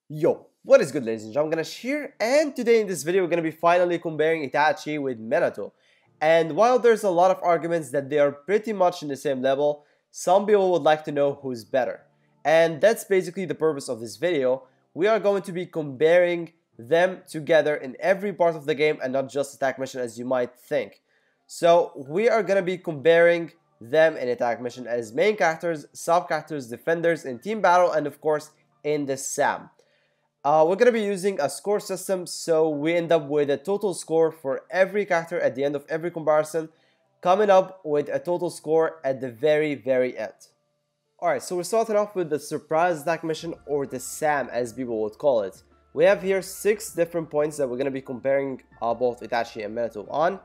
Yo, what is good, ladies and gentlemen? I'm Ganesh here, and today in this video we're going to be finally comparing Itachi with Minato. And while there's a lot of arguments that they are pretty much in the same level, some people would like to know who's better. And that's basically the purpose of this video. We are going to be comparing them together in every part of the game and not just attack mission as you might think. So we are going to be comparing them in attack mission as main characters, sub characters, defenders in team battle, and of course in the SAM. We're going to be using a score system, so we end up with a total score for every character at the end of every comparison, coming up with a total score at the very end. Alright, so we're starting off with the surprise attack mission, or the SAM as people would call it. We have here 6 different points that we're going to be comparing both Itachi and Minato on.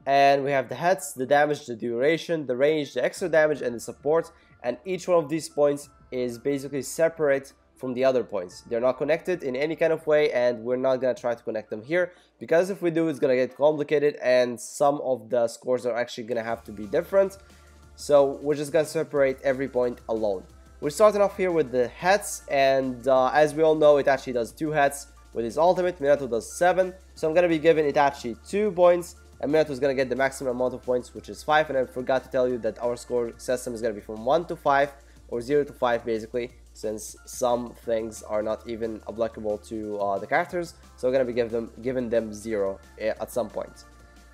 And we have the hits, the damage, the duration, the range, the extra damage, and the support. And each one of these points is basically separate from the other points. They're not connected in any kind of way, and we're not going to try to connect them here, because if we do, it's going to get complicated and some of the scores are actually going to have to be different. So we're just going to separate every point alone. We're starting off here with the hits, and as we all know, Itachi does 2 hits with his ultimate. Minato does 7, so I'm going to be giving Itachi 2 points, and Minato is going to get the maximum amount of points, which is 5. And I forgot to tell you that our score system is going to be from 1 to 5, or 0 to 5 basically, since some things are not even applicable to the characters. So we're going to be giving them 0 at some point.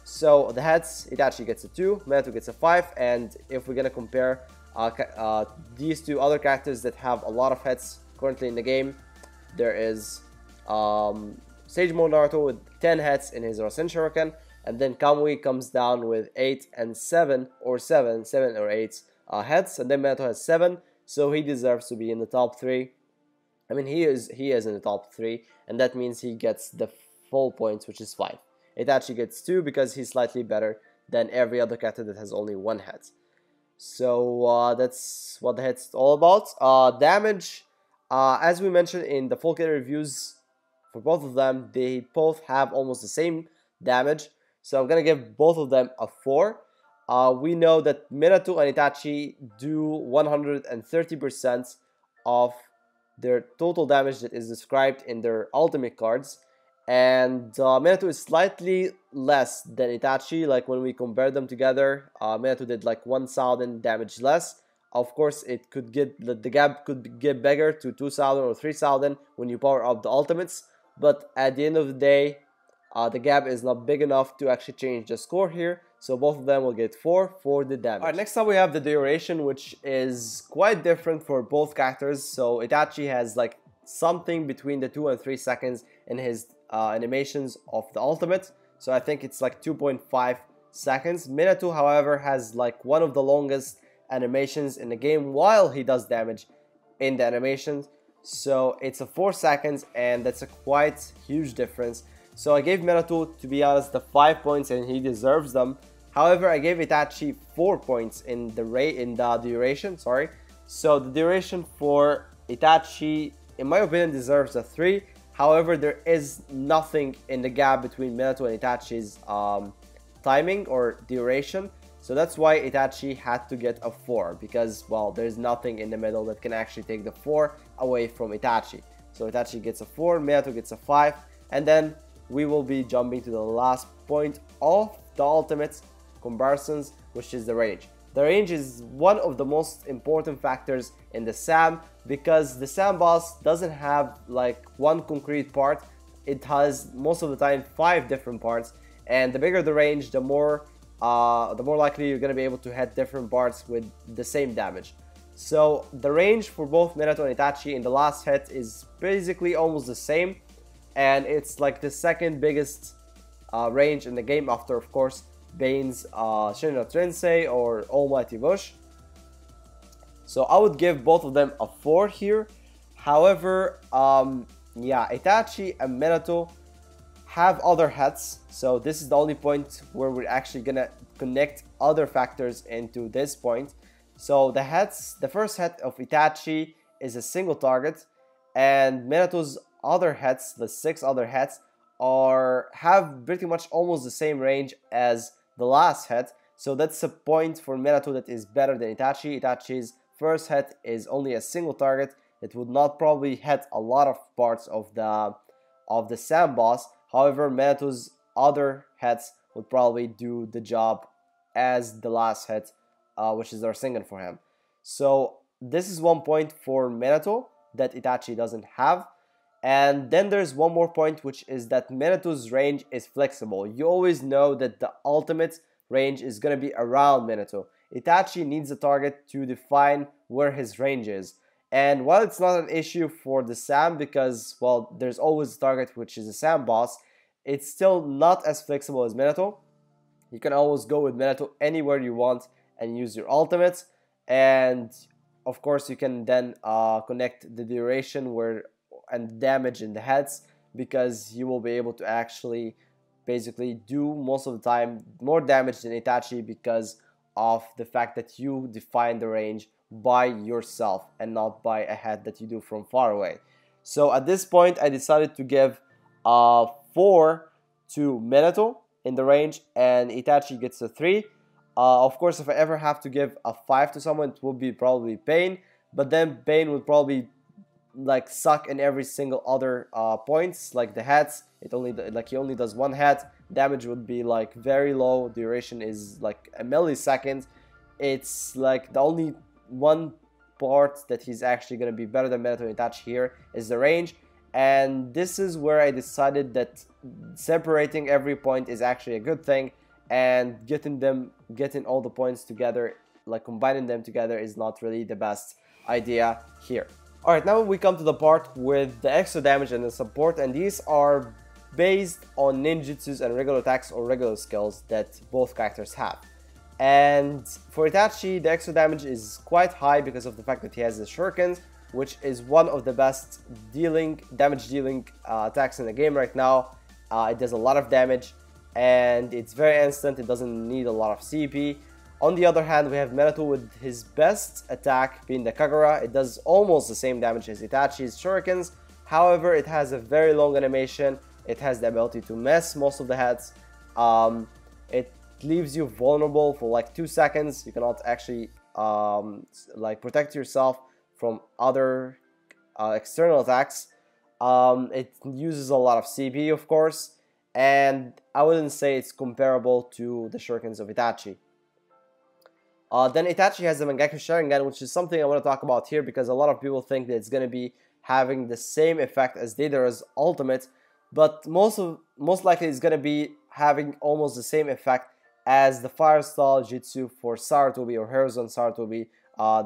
So the heads, Itachi gets a 2, Minato gets a 5, and if we're going to compare these two other characters that have a lot of hits currently in the game, there is Sage Mode Naruto with 10 hits in his Rasen Shuriken, and then Kamui comes down with 8 and 7 or 8 hits, and then Minato has 7, so he deserves to be in the top 3. I mean, he is in the top 3, and that means he gets the full points, which is 5. Itachi gets 2 because he's slightly better than every other character that has only 1 hit. So that's what the hit's all about. Damage, as we mentioned in the full kit reviews for both of them, they both have almost the same damage. So I'm going to give both of them a 4. We know that Minato and Itachi do 130% of their total damage that is described in their ultimate cards. And Minato is slightly less than Itachi. Like when we compare them together, Minato did like 1000 damage less. Of course, it could get, the gap could get bigger to 2000 or 3000 when you power up the ultimates. But at the end of the day, the gap is not big enough to actually change the score here. So both of them will get 4 for the damage. Alright, next up we have the duration, which is quite different for both characters. So Itachi has like something between the 2 and 3 seconds in his animations of the ultimate. So I think it's like 2.5 seconds. Minato, however, has like one of the longest animations in the game while he does damage in the animations. So it's a 4 seconds, and that's a quite huge difference. So I gave Minato, to be honest, the 5 points, and he deserves them. However, I gave Itachi 4 points in the duration. Sorry. So the duration for Itachi, in my opinion, deserves a 3. However, there is nothing in the gap between Minato and Itachi's timing or duration. So that's why Itachi had to get a 4, because, well, there's nothing in the middle that can actually take the 4 away from Itachi. So Itachi gets a 4, Minato gets a 5, and then we will be jumping to the last point of the ultimate comparisons, which is the range. The range is one of the most important factors in the SAM, because the SAM boss doesn't have like one concrete part. It has most of the time 5 different parts, and the bigger the range, the more likely you're going to be able to hit different parts with the same damage. So the range for both Minato and Itachi in the last hit is basically almost the same, and it's like the second biggest range in the game after, of course, Bane's Shinra Tensei or Almighty Bush. So I would give both of them a 4 here. However, yeah, Itachi and Minato have other hits, so this is the only point where we're actually gonna connect other factors into this point. So the hits, the first hit of Itachi is a single target, and Minato's other hits, the 6 other hits, have pretty much almost the same range as the last hit. So that's a point for Minato that is better than Itachi. Itachi's first hit is only a single target, it would not probably hit a lot of parts of the Sand boss. However, Minato's other hits would probably do the job as the last hit, which is Rasengan for him. So this is 1 point for Minato that Itachi doesn't have. And then there's one more point, which is that Minato's range is flexible. You always know that the ultimate range is going to be around Minato. Itachi needs a target to define where his range is. And while it's not an issue for the Sam because, well, there's always a target which is a Sam boss, it's still not as flexible as Minato. You can always go with Minato anywhere you want and use your ultimates. And of course, you can then connect the duration and damage in the heads, because you will be able to actually basically do most of the time more damage than Itachi because of the fact that you define the range by yourself and not by a head that you do from far away. So at this point I decided to give 4 to Minato in the range, and Itachi gets a 3. Of course, if I ever have to give a 5 to someone, it would be probably Pain, but then Pain would probably like suck in every single other points, like the heads. He only does 1 head. Damage would be like very low. Duration is like a millisecond. It's like the only one part that he's actually going to be better than Minato and Itachi here is the range. And this is where I decided that separating every point is actually a good thing, and getting all the points together, like combining them together, is not really the best idea here. Alright, now we come to the part with the extra damage and the support, and these are based on ninjutsus and regular attacks or regular skills that both characters have. And for Itachi, the extra damage is quite high because of the fact that he has the shurikens, which is one of the best damage dealing attacks in the game right now. It does a lot of damage and it's very instant. It doesn't need a lot of CP. On the other hand, we have Minato with his best attack being the Kagura. It does almost the same damage as Itachi's shurikens. However, it has a very long animation. It has the ability to miss most of the heads. It leaves you vulnerable for like 2 seconds. You cannot actually like protect yourself from other external attacks. It uses a lot of CP, of course, and I wouldn't say it's comparable to the shurikens of Itachi. Then Itachi has the Mangekyou Sharingan, which is something I want to talk about here because a lot of people think that it's going to be having the same effect as Deidara's ultimate, but most likely it's going to be having almost the same effect as the Fire Style Jutsu for Sarutobi or Hiruzen Sarutobi,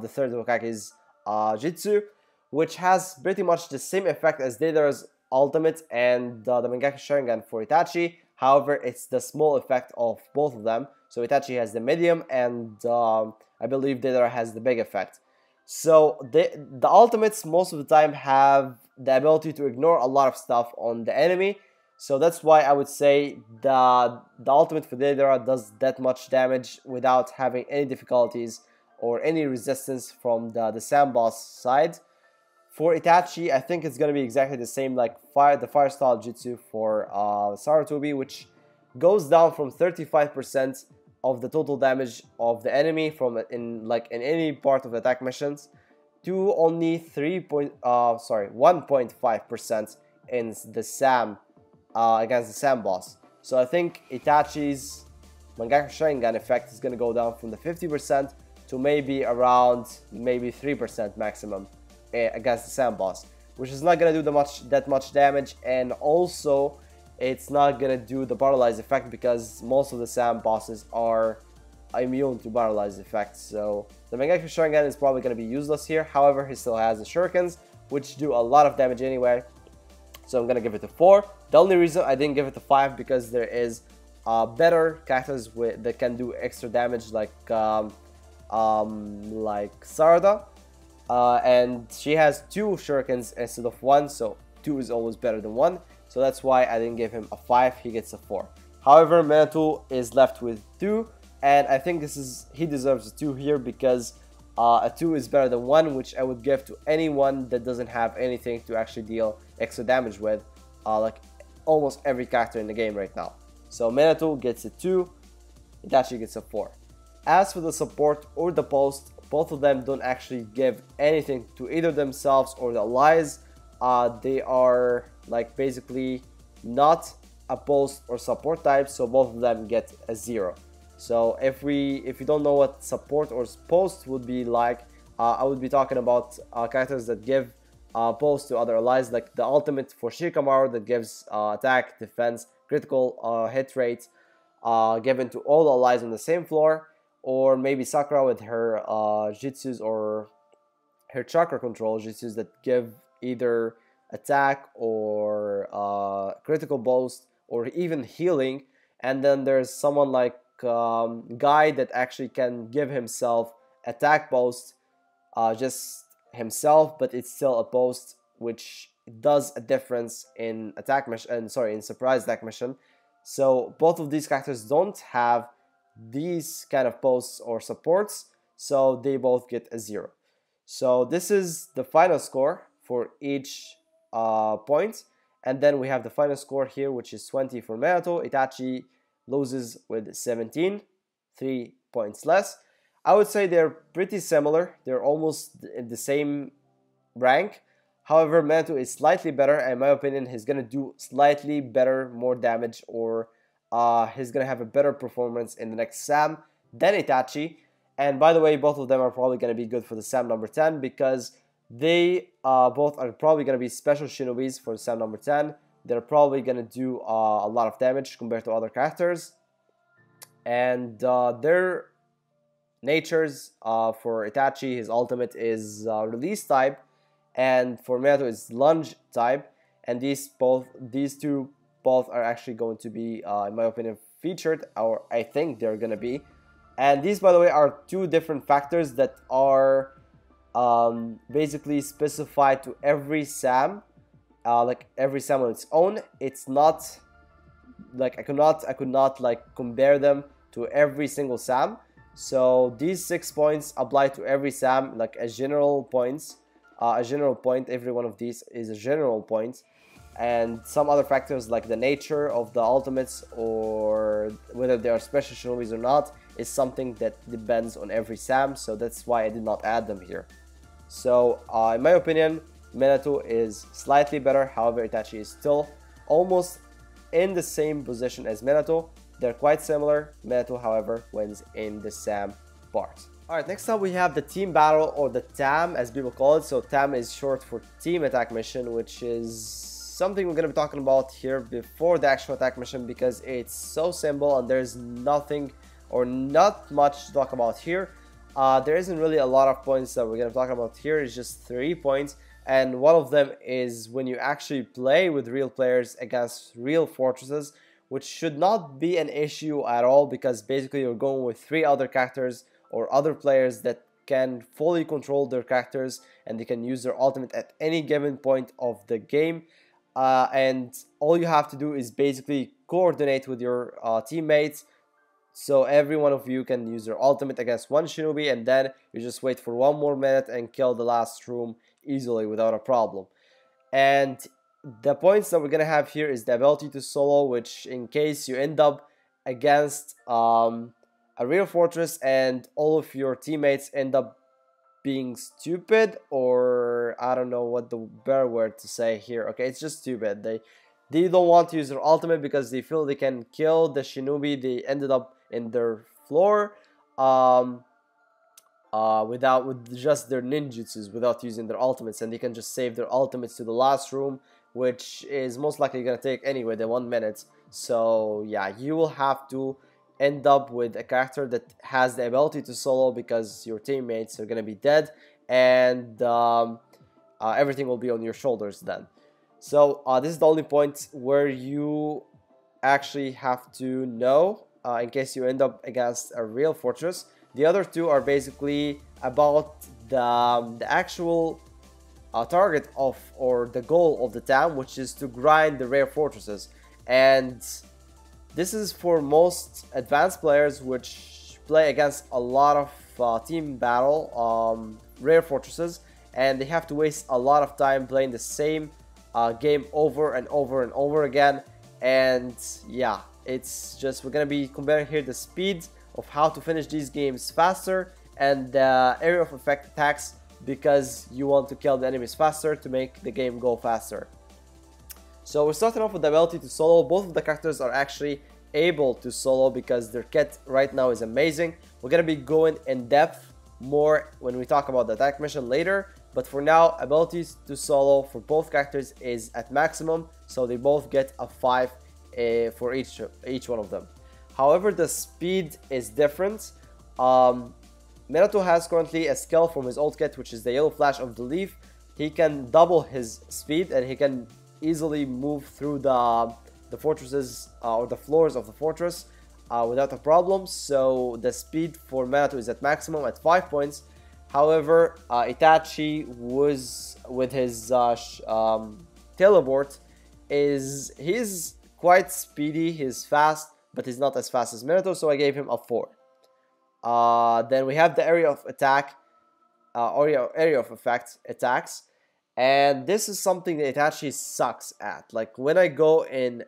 the third Hokage's Jutsu, which has pretty much the same effect as Deidara's ultimate and the Mangekyou Sharingan for Itachi. However, it's the small effect of both of them. So Itachi has the medium and I believe Deidara has the big effect. So the ultimates most of the time have the ability to ignore a lot of stuff on the enemy. So that's why I would say the ultimate for Deidara does that much damage without having any difficulties or any resistance from the Sand boss side. For Itachi, I think it's going to be exactly the same like the Fire Style Jutsu for Sarutobi, which goes down from 35% of the total damage of the enemy in any part of the attack missions to only 1.5% in the Sam against the Sam boss. So I think Itachi's Mangekyou Sharingan effect is going to go down from the 50% to maybe around 3% maximum against the Sam boss, which is not going to do that much damage, and also it's not going to do the paralyze effect because most of the Sam bosses are immune to paralyze effects. So the Mangekyou Sharingan is probably going to be useless here. However, he still has the shurikens, which do a lot of damage anyway. So I'm going to give it a 4. The only reason I didn't give it a 5 because there is better characters that can do extra damage like Sarada. And she has 2 shurikens instead of 1, so 2 is always better than 1. So that's why I didn't give him a 5, he gets a 4. However, Minato is left with 2, and I think he deserves a 2 here because a 2 is better than 1, which I would give to anyone that doesn't have anything to actually deal extra damage with, like almost every character in the game right now. So Minato gets a 2, Itachi gets a 4. As for the support or the post, both of them don't actually give anything to either themselves or the allies. They are like basically not a post or support type, so both of them get a 0. So if you don't know what support or post would be like, I would be talking about characters that give post to other allies, like the ultimate for Shikamaru that gives attack, defense, critical hit rate given to all the allies on the same floor, or maybe Sakura with her jutsus or her chakra control jutsus that give either attack or critical boost or even healing. And then there's someone like Guy that actually can give himself attack boost just himself, but it's still a post which does a difference in attack mission and in surprise attack mission. So both of these characters don't have these kind of posts or supports, so they both get a 0. So this is the final score for each point, and then we have the final score here, which is 20 for Minato. Itachi loses with 17, 3 points less. I would say they're pretty similar. They're almost in the same rank. However, Minato is slightly better, and in my opinion, he's gonna do slightly better, more damage, or he's gonna have a better performance in the next SAM than Itachi. And by the way, both of them are probably gonna be good for the SAM number 10 because they both are probably gonna be special shinobis for SAM number 10. They're probably gonna do a lot of damage compared to other characters, and their natures for Itachi, his ultimate is release type, and for Minato is lunge type, and these two are actually going to be in my opinion featured, or I think they're gonna be. And these, by the way, are two different factors that are basically specified to every SAM, like every SAM on its own. It's not like I could not like compare them to every single SAM. So these 6 points apply to every SAM, like a general points, a general point. Every one of these is a general point, and some other factors like the nature of the ultimates or whether they are special shinobis or not is something that depends on every SAM. So that's why I did not add them here. So in my opinion, Minato is slightly better. However, Itachi is still almost in the same position as Minato. They're quite similar. Minato, however, wins in the SAM part. Alright, next up we have the team battle, or the TAM as people call it. So TAM is short for team attack mission, which is something we're going to be talking about here before the actual attack mission because it's so simple and there's nothing or not much to talk about here. There isn't really a lot of points that we're going to talk about here. It's just 3 points, and one of them is when you actually play with real players against real fortresses, which should not be an issue at all because basically you're going with 3 other characters or other players that can fully control their characters and they can use their ultimate at any given point of the game. And all you have to do is basically coordinate with your teammates, so every one of you can use their ultimate against one shinobi, and then you just wait for 1 more minute and kill the last room easily without a problem. And the points that we're gonna have here is the ability to solo, which in case you end up against a real fortress and all of your teammates end up being stupid, or I don't know what the better word to say here. Okay, it's just stupid. They don't want to use their ultimate because they feel they can kill the shinobi they ended up in their floor with just their ninjutsus without using their ultimates, and they can just save their ultimates to the last room, which is most likely gonna take anyway the 1 minute. So yeah, you will have to end up with a character that has the ability to solo because your teammates are gonna be dead, and everything will be on your shoulders then. So this is the only point where you actually have to know in case you end up against a real fortress. The other 2 are basically about the actual target of, or the goal of the TAM, which is to grind the rare fortresses. And this is for most advanced players which play against a lot of team battle rare fortresses, and they have to waste a lot of time playing the same game over and over and over again. And yeah, it's just, we're gonna be comparing here the speed of how to finish these games faster and the area of effect attacks because you want to kill the enemies faster to make the game go faster. So we're starting off with the ability to solo. Both of the characters are actually able to solo because their kit right now is amazing. We're going to be going in depth more when we talk about the attack mission later, but for now, abilities to solo for both characters is at maximum, so they both get a 5 for each one of them. However, the speed is different. Minato has currently a skill from his old kit, which is the yellow flash of the leaf. He can double his speed and he can easily move through the fortresses or the floors of the fortress without a problem. So the speed for Minato is at maximum at 5 points. However, Itachi was with his teleport he's quite speedy, he's fast, but he's not as fast as Minato, so I gave him a 4. Then we have the area of attack, area of effect attacks, and this is something that Itachi sucks at. Like when I go in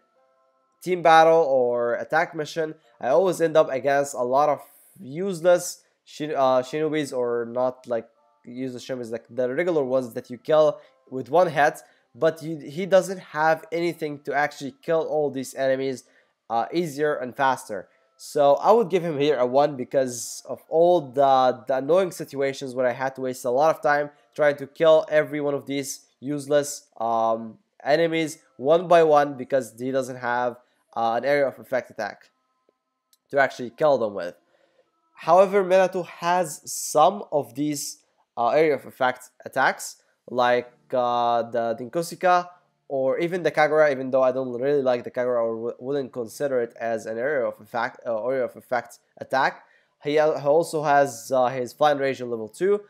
team battle or attack mission, I always end up against a lot of useless shinobis, or not like useless shinobis, like the regular ones that you kill with one hit, but he doesn't have anything to actually kill all these enemies easier and faster. So I would give him here a 1 because of all the annoying situations where I had to waste a lot of time trying to kill every one of these useless enemies one by one because he doesn't have an area of effect attack to actually kill them with. However, Minato has some of these area of effect attacks, like the Dinkusika or even the Kagura, even though I don't really like the Kagura or wouldn't consider it as an area of effect attack. He also has his Flying Rage on level 2.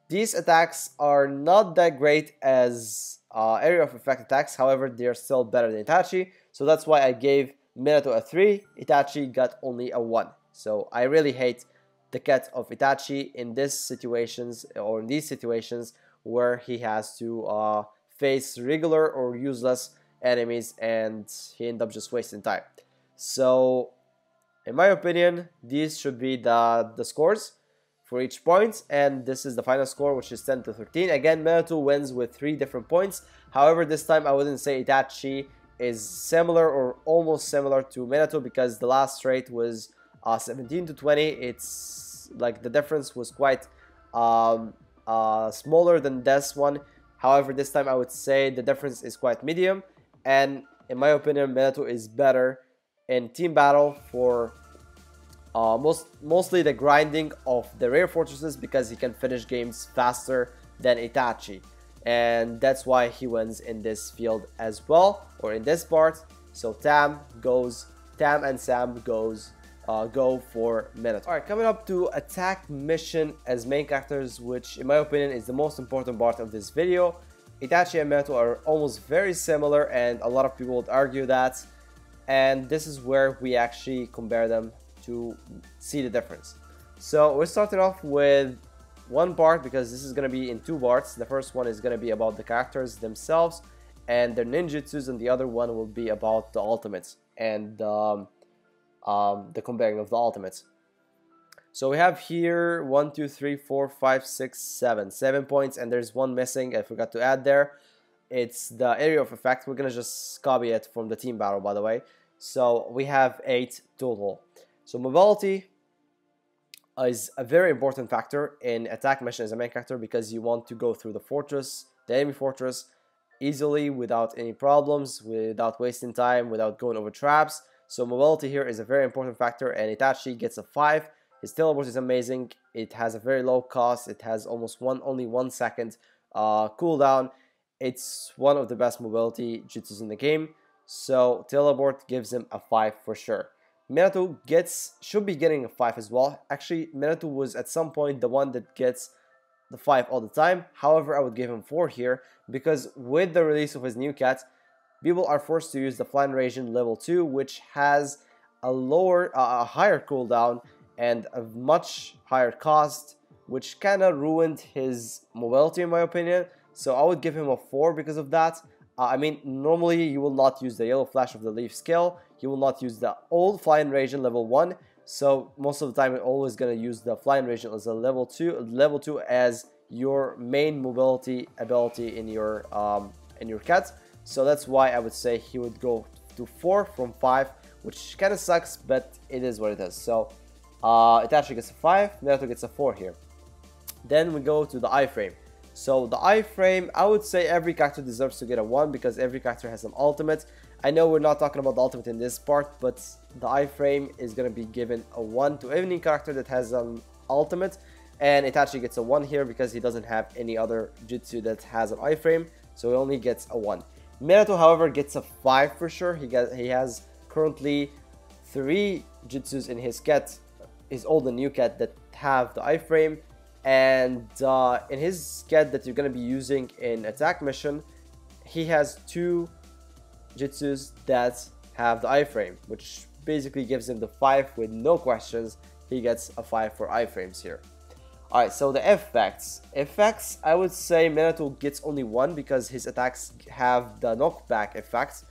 These attacks are not that great as area of effect attacks, however they are still better than Itachi, so that's why I gave Minato a 3, Itachi got only a 1. So I really hate the kit of Itachi in these situations where he has to face regular or useless enemies and he ends up just wasting time. So in my opinion, these should be the scores for each point, and this is the final score, which is 10 to 13. Again, Minato wins with 3 different points. However, this time I wouldn't say Itachi is similar or almost similar to Minato because the last rate was 17 to 20. It's like the difference was quite smaller than this one. However, this time I would say the difference is quite medium, and in my opinion, Minato is better in team battle for mostly the grinding of the rare fortresses because he can finish games faster than Itachi, and that's why he wins in this field as well, or in this part. So Tam and Sam go for Minato. Alright, coming up to attack mission as main characters, which in my opinion is the most important part of this video. Itachi and Minato are almost very similar, and a lot of people would argue that, and this is where we actually compare them to see the difference. So we're starting off with one part because this is going to be in 2 parts. The first one is going to be about the characters themselves and their ninjutsus, and the other one will be about the ultimates and the comparing of the ultimates. So we have here 1, 2, 3, 4, 5, 6, 7 points, and there's one missing. I forgot to add there. It's the area of effect. We're gonna just copy it from the team battle, by the way. So we have 8 total. So mobility is a very important factor in attack mission as a main character because you want to go through the fortress, the enemy fortress, easily without any problems, without wasting time, without going over traps. So mobility here is a very important factor, and Itachi gets a 5. His teleport is amazing. It has a very low cost. It has only 1 second cooldown. It's one of the best mobility jutsus in the game. So teleport gives him a 5 for sure. Minato should be getting a 5 as well. Actually, Minato was at some point the one that gets the 5 all the time. However, I would give him 4 here because with the release of his new cat, people are forced to use the Flying Raging level 2, which has a higher cooldown and a much higher cost, which kind of ruined his mobility in my opinion. So I would give him a 4 because of that. I mean, normally you will not use the yellow flash of the leaf skill. You will not use the old Flying Raging level 1. So most of the time, you're always gonna use the flying region as a level 2 as your main mobility ability in your cat. So that's why I would say he would go to 4 from 5, which kind of sucks, but it is what it is. So Itachi gets a 5, Minato gets a 4 here. Then we go to the iframe. So the iframe, I would say every character deserves to get a 1 because every character has an ultimate. I know we're not talking about the ultimate in this part, but the iframe is going to be given a 1 to any character that has an ultimate. And Itachi gets a 1 here because he doesn't have any other jutsu that has an iframe, so he only gets a 1. Minato, however, gets a 5 for sure. He has currently 3 jutsus in his cat, his old and new cat, that have the iframe. And in his cat that you're going to be using in attack mission, he has 2 jutsus that have the iframe, which basically gives him the 5 with no questions. He gets a 5 for iframes here. Alright, so the effects. Effects, I would say Minato gets only 1 because his attacks have the knockback effects.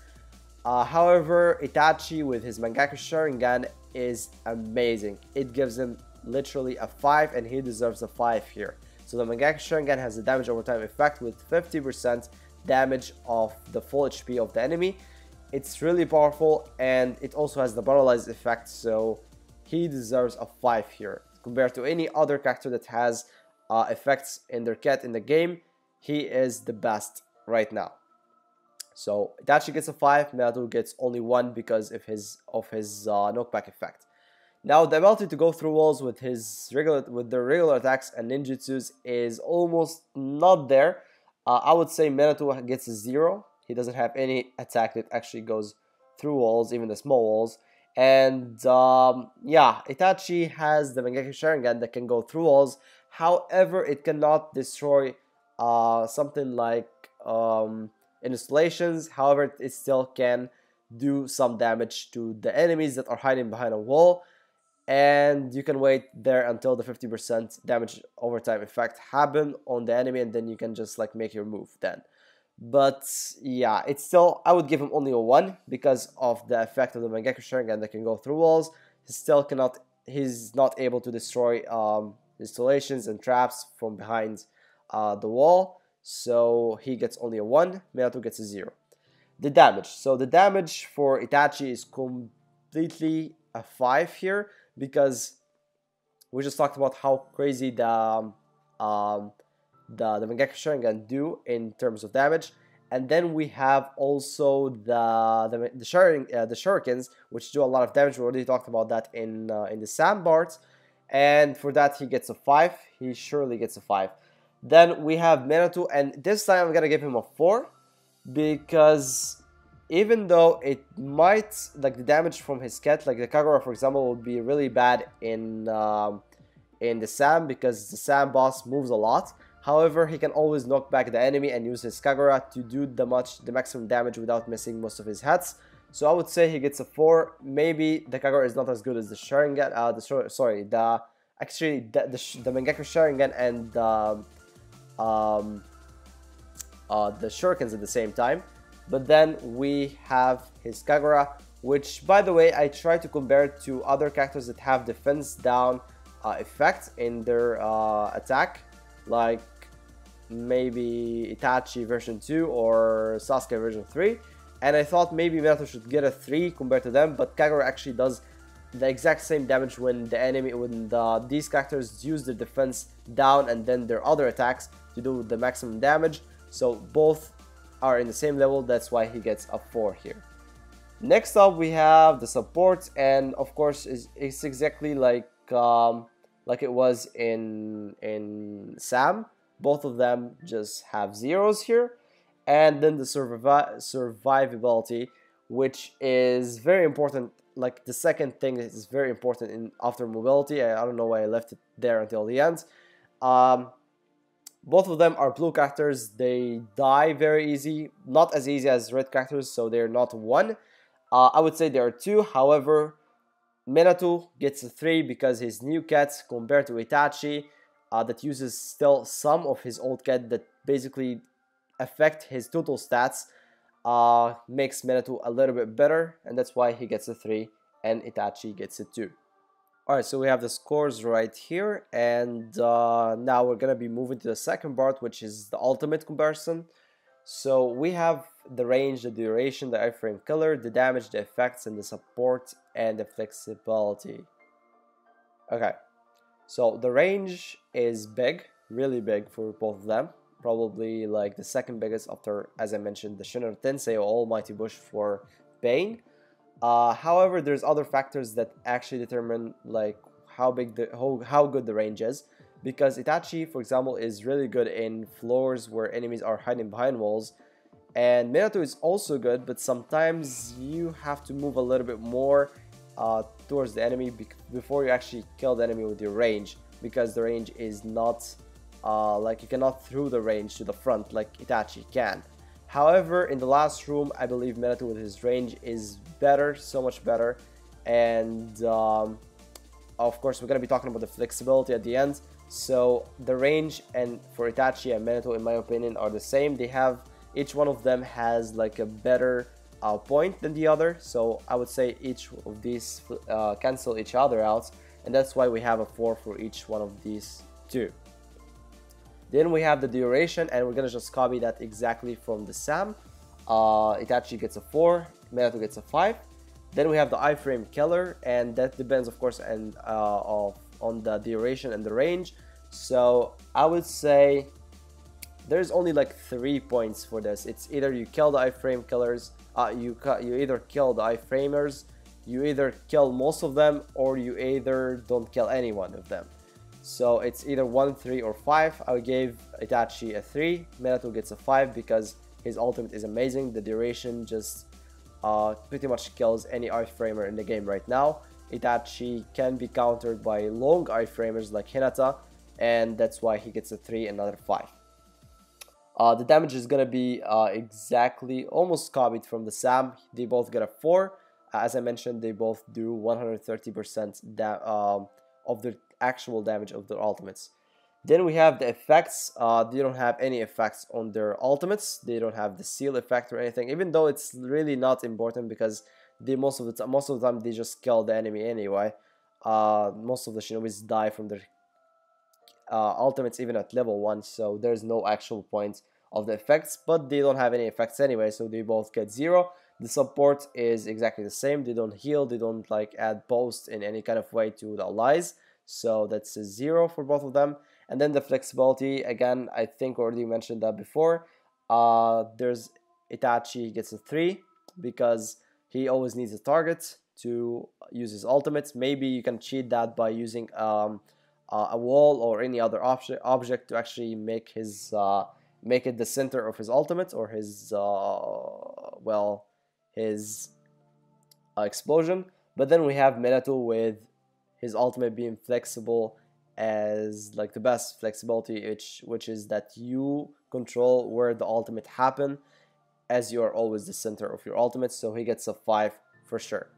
However, Itachi with his Mangaku Sharingan is amazing. It gives him literally a 5 and he deserves a 5 here. So the Mangaku Sharingan has the damage over time effect with 50% damage of the full HP of the enemy. It's really powerful and it also has the paralyzed effect, so he deserves a 5 here. Compared to any other character that has effects in their cat in the game, he is the best right now. So Itachi gets a 5, Minato gets only 1 because of his knockback effect. Now the ability to go through walls with the regular attacks and ninjutsus is almost not there. I would say Minato gets a 0. He doesn't have any attack that actually goes through walls, even the small walls. And yeah, Itachi has the Mangekyou Sharingan that can go through walls. However, it cannot destroy something like installations. However, it still can do some damage to the enemies that are hiding behind a wall. And you can wait there until the 50% damage over time effect happen on the enemy, and then you can just like make your move then. But yeah, it's still, I would give him only a 1 because of the effect of the Mangekyou Sharingan that can go through walls. He's not able to destroy installations and traps from behind the wall, so he gets only a 1. Minato gets a 0. The damage. So the damage for Itachi is completely a 5 here because we just talked about how crazy the Mangekyou Sharingan do in terms of damage, and then we have also the shurikens, which do a lot of damage. We already talked about that in the Sam part, and for that he gets a 5. He surely gets a 5. Then we have Minato, and this time I'm gonna give him a 4 because even though it might, like the damage from his cat, like the Kagura for example, would be really bad in the Sam because the Sam boss moves a lot. However, he can always knock back the enemy and use his Kagura to do the maximum damage without missing most of his hits. So I would say he gets a 4. Maybe the Kagura is not as good as the Sharingan, the Mangekyou Sharingan and the Shurikens at the same time. But then we have his Kagura, which by the way I try to compare it to other characters that have defense down effect in their attack, like maybe Itachi version 2 or Sasuke version 3, and I thought maybe Minato should get a 3 compared to them, but Kagura actually does the exact same damage when these characters use their defense down and then their other attacks to do the maximum damage. So both are in the same level, that's why he gets a 4 here. Next up we have the support, and of course it's exactly like it was in Sam. Both of them just have 0s here. And then the survivability, which is very important. Like the second thing is very important in after mobility. I don't know why I left it there until the end. Both of them are blue characters. They die very easy, not as easy as red characters, so they're not 1. I would say there are 2. However, Minato gets a 3 because his new cat compared to Itachi that uses still some of his old cat that basically affect his total stats makes Minato a little bit better, and that's why he gets a 3 and Itachi gets a 2. Alright, so we have the scores right here, and now we're gonna be moving to the second part, which is the ultimate comparison. So we have the range, the duration, the iframe killer, the damage, the effects, and the support, and the flexibility. Okay, so the range is big, really big for both of them. Probably like the second biggest after, as I mentioned, the Shinra Tensei or Almighty Bush for Pain. However, there's other factors that actually determine like how big how good the range is. Because Itachi, for example, is really good in floors where enemies are hiding behind walls, and Minato is also good, but sometimes you have to move a little bit more towards the enemy before you actually kill the enemy with your range, because the range is not like you cannot throw the range to the front like Itachi can. However, in the last room, I believe Minato with his range is better, so much better. And of course, we're going to be talking about the flexibility at the end. So the range and for Itachi and Minato, in my opinion, are the same. They have, each one of them has like a better point than the other. So I would say each of these cancel each other out. And that's why we have a 4 for each one of these two. Then we have the duration, and we're gonna just copy that exactly from the SAM. Itachi gets a 4, Minato gets a 5. Then we have the iframe killer, and that depends, of course, on the duration and the range. So I would say there's only like 3 points for this. It's either you kill the iframe killers, you either kill the iframers, you either kill most of them, or you either don't kill any one of them. So it's either 1, 3, or 5. I gave Itachi a 3. Minato gets a 5 because his ultimate is amazing. The duration just pretty much kills any iframer in the game right now. Itachi can be countered by long iframers like Hinata, and that's why he gets a 3 and another 5. The damage is gonna be exactly almost copied from the SAM. They both get a 4. As I mentioned, they both do 130% of the actual damage of their ultimates. Then we have the effects. They don't have any effects on their ultimates. They don't have the seal effect or anything, even though it's really not important because they most of the time they just kill the enemy anyway. Most of the shinobis die from their ultimates even at level 1, so there's no actual point of the effects, but they don't have any effects anyway, so they both get 0. The support is exactly the same. They don't heal, they don't like add post in any kind of way to the allies, so that's a 0 for both of them. And then the flexibility, again, I think already mentioned that before. There's Itachi gets a 3 because he always needs a target to use his ultimates. Maybe you can cheat that by using a wall or any other object to actually make his make it the center of his ultimate or his well, his explosion. But then we have Minato with his ultimate being flexible as like the best flexibility, which is that you control where the ultimate happen, as you are always the center of your ultimate. So he gets a 5 for sure.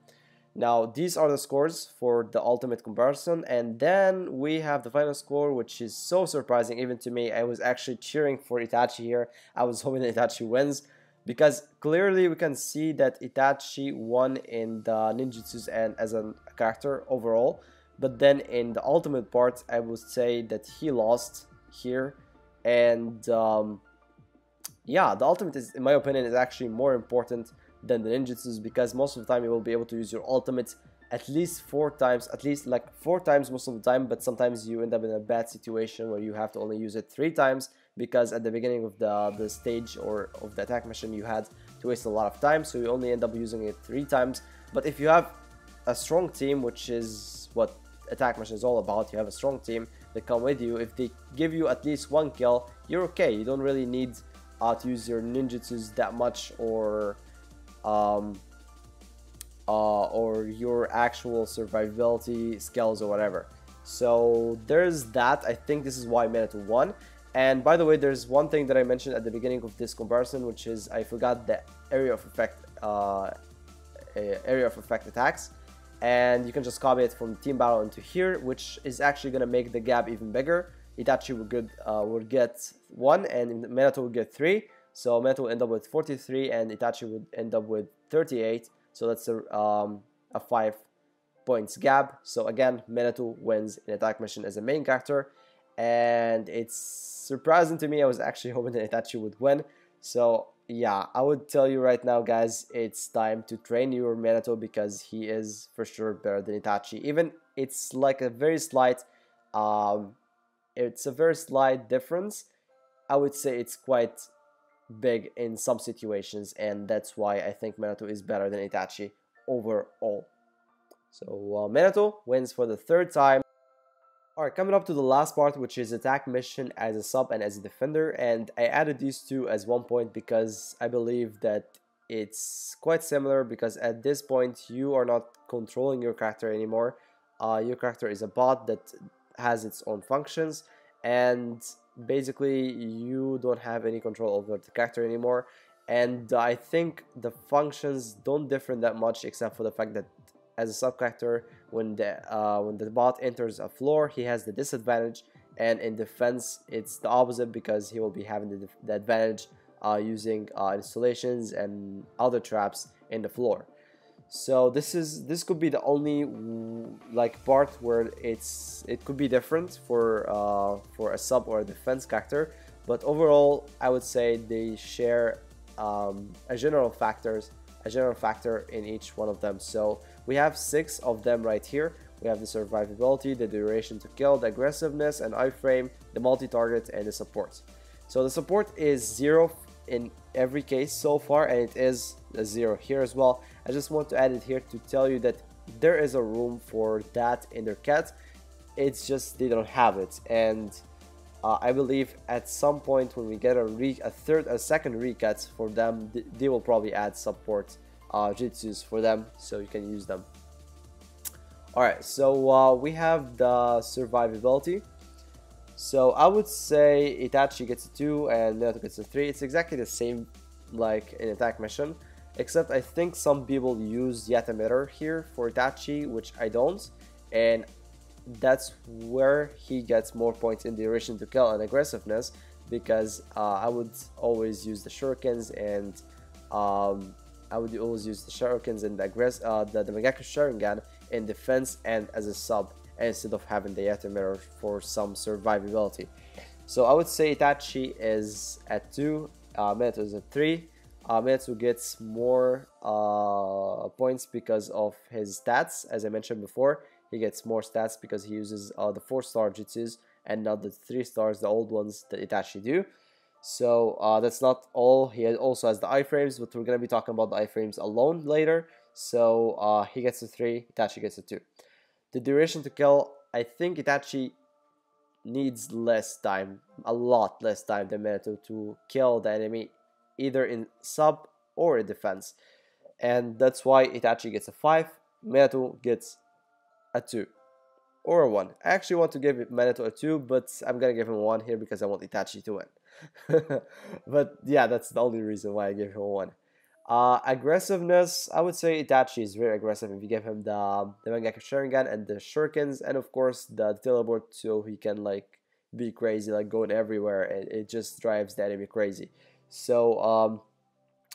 Now these are the scores for the ultimate comparison, and then we have the final score, which is so surprising even to me. I was actually cheering for Itachi here. I was hoping that Itachi wins, because clearly we can see that Itachi won in the ninjutsus and as a character overall, but then in the ultimate part I would say that he lost here. And yeah, the ultimate is, in my opinion, is actually more important than the ninjutsus, because most of the time you will be able to use your ultimate at least 4 times, at least like 4 times most of the time, but sometimes you end up in a bad situation where you have to only use it 3 times, because at the beginning of the stage or of the attack mission you had to waste a lot of time, so you only end up using it 3 times. But if you have a strong team, which is what attack mission is all about, you have a strong team that come with you, if they give you at least 1 kill, you're okay. You don't really need to use your ninjutsus that much, or your actual survivability skills or whatever. So there's that. I think this is why Minato won. And by the way, there's one thing that I mentioned at the beginning of this comparison, which is I forgot the area of effect attacks, and you can just copy it from team battle into here, which is actually going to make the gap even bigger. Itachi would get 1 and Minato would get 3. So Minato would end up with 43 and Itachi would end up with 38. So that's a 5 points gap. So again, Minato wins in attack mission as a main character, and it's surprising to me. I was actually hoping that Itachi would win. So yeah, I would tell you right now, guys, it's time to train your Minato because he is for sure better than Itachi. Even it's like a very slight, difference. I would say it's quite big in some situations, and that's why I think Minato is better than Itachi overall. So Minato wins for the third time. Alright, coming up to the last part, which is attack mission as a sub and as a defender, and I added these two as 1 point because I believe that it's quite similar, because at this point you are not controlling your character anymore. Your character is a bot that has its own functions, and basically you don't have any control over the character anymore. And I think the functions don't differ that much, except for the fact that as a sub character, when the bot enters a floor, he has the disadvantage, and in defense it's the opposite, because he will be having the advantage using installations and other traps in the floor. So this could be the only like part where it could be different for a sub or a defense character, but overall I would say they share a general factor in each one of them. So we have 6 of them right here. We have the survivability, the duration to kill, the aggressiveness and iframe, the multi-target, and the support. So the support is 0 in every case so far, and it is a 0 here as well. I just want to add it here to tell you that there is a room for that in their cat. It's just they don't have it, and I believe at some point when we get a second recut for them, they will probably add support jutsus for them, so you can use them. Alright, so we have the survivability. So I would say Itachi gets a 2 and Minato gets a 3. It's exactly the same like in attack mission, except I think some people use Yatamitter here for Itachi, which I don't, and that's where he gets more points in duration to kill and aggressiveness, because I would always use the shurikens, and the Mangaku Sharingan in defense and as a sub, instead of having the Yatamitter for some survivability. So I would say Itachi is at 2, Minato is at 3. Minato gets more points because of his stats, as I mentioned before. He gets more stats because he uses the 4-star jutsus and not the 3 stars, the old ones that Itachi do. So that's not all. He also has the iframes, but we're going to be talking about the iframes alone later. So he gets a 3, Itachi gets a 2. The duration to kill, I think Itachi needs less time, a lot less time than Minato to kill the enemy, either in sub or in defense. And that's why Itachi gets a 5, Minato gets a 2 or a 1. I actually want to give Minato a 2, but I'm gonna give him a 1 here because I want Itachi to win. But yeah, that's the only reason why I gave him a 1. Aggressiveness, I would say Itachi is very aggressive if you give him the Mangaku Sharingan and the shurikens, and of course the teleport, so he can like be crazy, like going everywhere, and it just drives the enemy crazy. So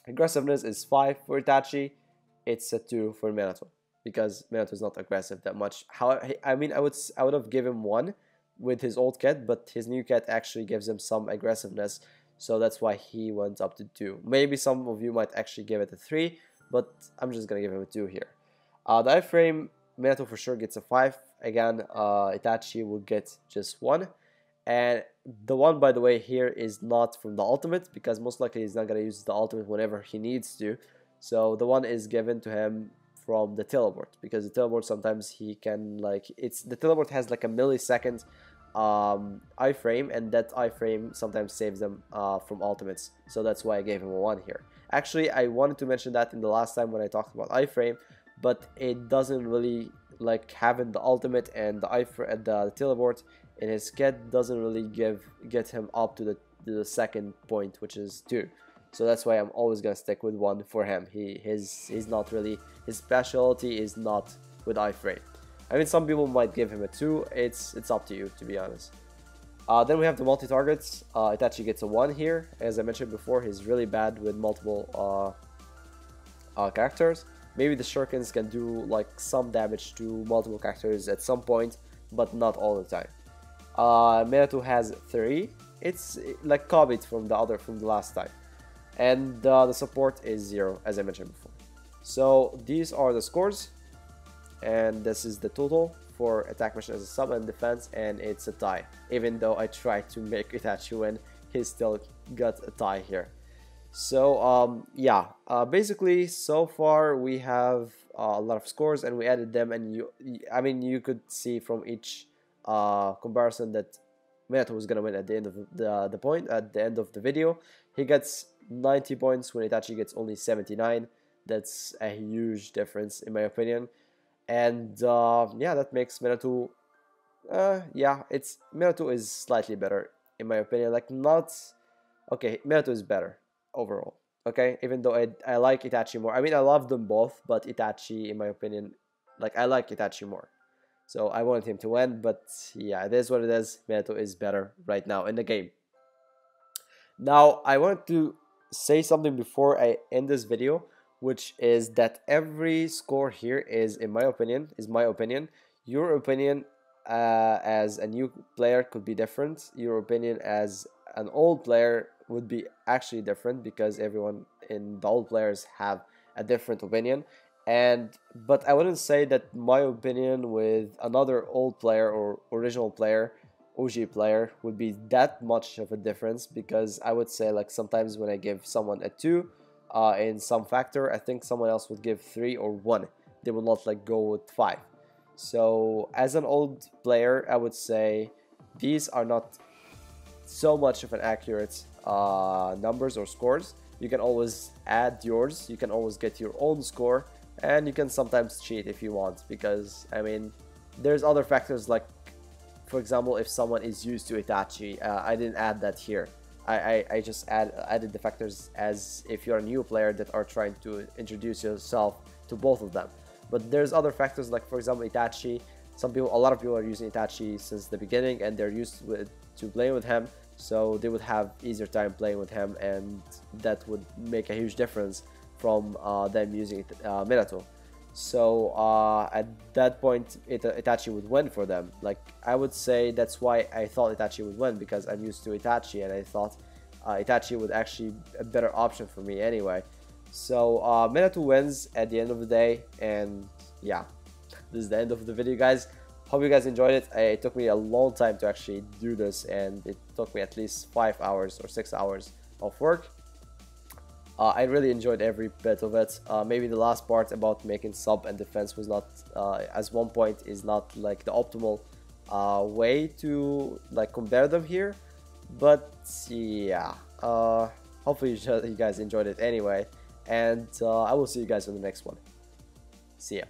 aggressiveness is 5 for Itachi, it's a 2 for Minato, because Minato is not aggressive that much. I mean, I would have given him 1 with his old cat, but his new cat actually gives him some aggressiveness, so that's why he went up to 2. Maybe some of you might actually give it a 3, but I'm just gonna give him a 2 here. The iframe, Minato for sure gets a 5. Again, Itachi will get just 1. And the 1, by the way, here is not from the ultimate, because most likely he's not gonna use the ultimate whenever he needs to. So the 1 is given to him from the teleport, because the teleport sometimes he can the teleport has like a millisecond iframe, and that iframe sometimes saves them from ultimates, so that's why I gave him a 1 here. Actually, I wanted to mention that in the last time when I talked about iframe, but it doesn't really, like, having the ultimate and the teleport in his kit doesn't really get him up to the second point, which is 2. So that's why I'm always gonna stick with 1 for him. He's not really, his specialty is not with iframe. I mean, some people might give him a 2. It's up to you, to be honest. Then we have the multi-targets. Itachi gets a 1 here. As I mentioned before, he's really bad with multiple characters. Maybe the shurikens can do like some damage to multiple characters at some point, but not all the time. Minato has 3. It's like copied from the last time, and the support is 0, as I mentioned before. So these are the scores, and this is the total for attack mission as a sub and defense, and it's a tie. Even though I tried to make Itachi win, he still got a tie here. So yeah, basically so far we have a lot of scores, and we added them, and you could see from each comparison that Minato was gonna win at the end of the end of the video. He gets 90 points when Itachi gets only 79. That's a huge difference in my opinion, and yeah, that makes Minato Minato is slightly better in my opinion. Like, not okay, Minato is better overall, okay, even though I like Itachi more. I mean, I love them both, but Itachi, in my opinion, like, I like Itachi more, so I wanted him to win. But yeah, it is what it is. Minato is better right now in the game. Now I wanted to say something before I end this video, which is that every score here is my opinion. Your opinion as a new player could be different. Your opinion as an old player would be actually different, because everyone in the old players have a different opinion. But I wouldn't say that my opinion with another old player or original player, OG player, would be that much of a difference, because I would say, like, sometimes when I give someone a 2 in some factor, I think someone else would give 3 or 1. They would not like go with 5. So as an old player, I would say these are not so much of an accurate numbers or scores. You can always add yours, you can always get your own score, and you can sometimes cheat if you want, because I mean, there's other factors, like for example, if someone is used to Itachi, I didn't add that here. I just added the factors as if you're a new player that are trying to introduce yourself to both of them. But there's other factors, like for example Itachi. A lot of people are using Itachi since the beginning, and they're used to playing with him, so they would have easier time playing with him, and that would make a huge difference from them using Minato. So at that point, Itachi would win for them. Like, I would say that's why I thought Itachi would win, because I'm used to Itachi, and I thought Itachi would actually be a better option for me anyway. So Minato wins at the end of the day, and yeah, this is the end of the video, guys. Hope you guys enjoyed it. It took me a long time to actually do this, and it took me at least 5 hours or 6 hours of work. I really enjoyed every bit of it. Maybe the last part about making sub and defense was not, as one point, is not like the optimal way to like compare them here. But yeah, hopefully you guys enjoyed it anyway, and I will see you guys in the next one. See ya.